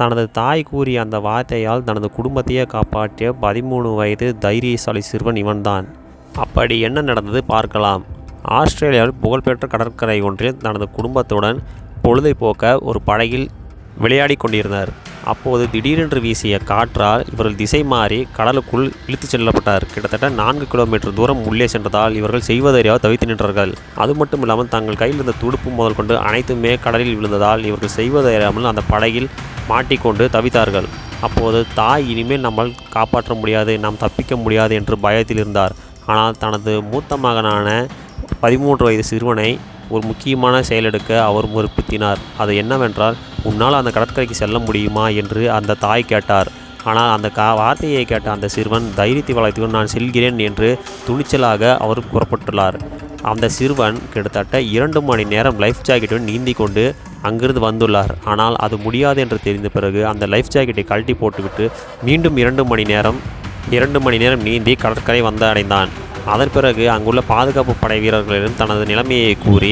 தனது தாய் கூறிய அந்த வார்த்தையால் தனது குடும்பத்தையே காப்பாற்றிய 13 வயது தைரியசாலி சிறுவன் இவன்தான். அப்படி என்ன நடந்தது பார்க்கலாம். ஆஸ்திரேலியாவில் புகழ்பெற்ற கடற்கரை ஒன்றில் தனது குடும்பத்துடன் பொழுதை போக்க ஒரு படகில் விளையாடி கொண்டிருந்தார். அப்போது திடீரென்று வீசிய காற்றால் இவர்கள் திசை மாறி கடலுக்குள் இழுத்துச் செல்லப்பட்டார். கிட்டத்தட்ட 4 கிலோமீட்டர் தூரம் உள்ளே சென்றதால் இவர்கள் செய்வதறியாது தவித்து நின்றார்கள். அது மட்டும் இல்லாமல் தங்கள் கையில் இருந்த துடுப்பு முதல் கொண்டு அனைத்துமே கடலில் விழுந்ததால் இவர்கள் செய்வதறியாமல் அந்த படகில் மாட்டிக்கொண்டு தவித்தார்கள். அப்போது தாய் இனிமேல் நம்மால் காப்பாற்ற முடியாது, நாம் தப்பிக்க முடியாது என்று பயத்தில் இருந்தார். ஆனால் தனது மூத்த மகனான 13 வயது சிறுவனை ஒரு முக்கியமான செயலெடுக்க அவர் முற்படுத்தினார். அது என்னவென்றால், உன்னால் அந்த கடற்கரைக்கு செல்ல முடியுமா என்று அந்த தாய் கேட்டார். ஆனால் அந்த வார்த்தையை கேட்ட அந்த சிறுவன் தைரியத்தை வளர்த்து நான் செல்கிறேன் என்று துணிச்சலாக அவர் புறப்பட்டுள்ளார். அந்த சிறுவன் கிட்டத்தட்ட 2 மணி நேரம் லைஃப் ஜாக்கெட்டுடன் நீந்தி கொண்டு அங்கிருந்து வந்துள்ளார். ஆனால் அது முடியாது என்று தெரிந்த பிறகு அந்த லைஃப் ஜாக்கெட்டை கழட்டி போட்டுவிட்டு மீண்டும் 2 மணி நேரம் நீந்தி கடற்கரை வந்து அடைந்தான். அதன் பிறகு அங்குள்ள பாதுகாப்பு படை வீரர்களிடம் தனது நிலைமையை கூறி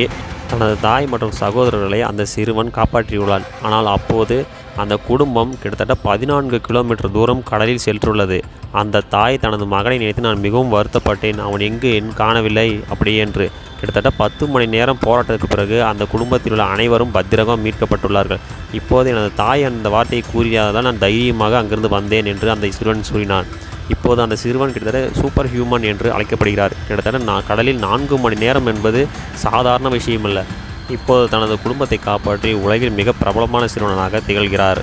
தனது தாய் மற்றும் சகோதரர்களை அந்த சிறுவன் காப்பாற்றியுள்ளான். ஆனால் அப்போது அந்த குடும்பம் கிட்டத்தட்ட 14 கிலோமீட்டர் தூரம் கடலில் சென்றுள்ளது. அந்த தாய் தனது மகனை நினைத்து நான் மிகவும் வருத்தப்பட்டேன், அவன் எங்கு காணவில்லை அப்படி என்று. கிட்டத்தட்ட 10 மணி நேரம் போராட்டத்துக்கு பிறகு அந்த குடும்பத்தில் உள்ள அனைவரும் பத்திரமாக மீட்கப்பட்டுள்ளார்கள். இப்போது எனது தாய் அந்த வார்த்தையை கூறியதால் நான் தைரியமாக அங்கிருந்து வந்தேன் என்று அந்த சிறுவன் கூறினான். இப்போது அந்த சிறுவன் கிட்டத்தட்ட சூப்பர் ஹியூமன் என்று அழைக்கப்படுகிறார். கிட்டத்தட்ட கடலில் 4 மணி நேரம் என்பது சாதாரண விஷயமல்ல. இப்போது தனது குடும்பத்தை காப்பாற்றி உலகில் மிக பிரபலமான சிறுவனாக திகழ்கிறார்.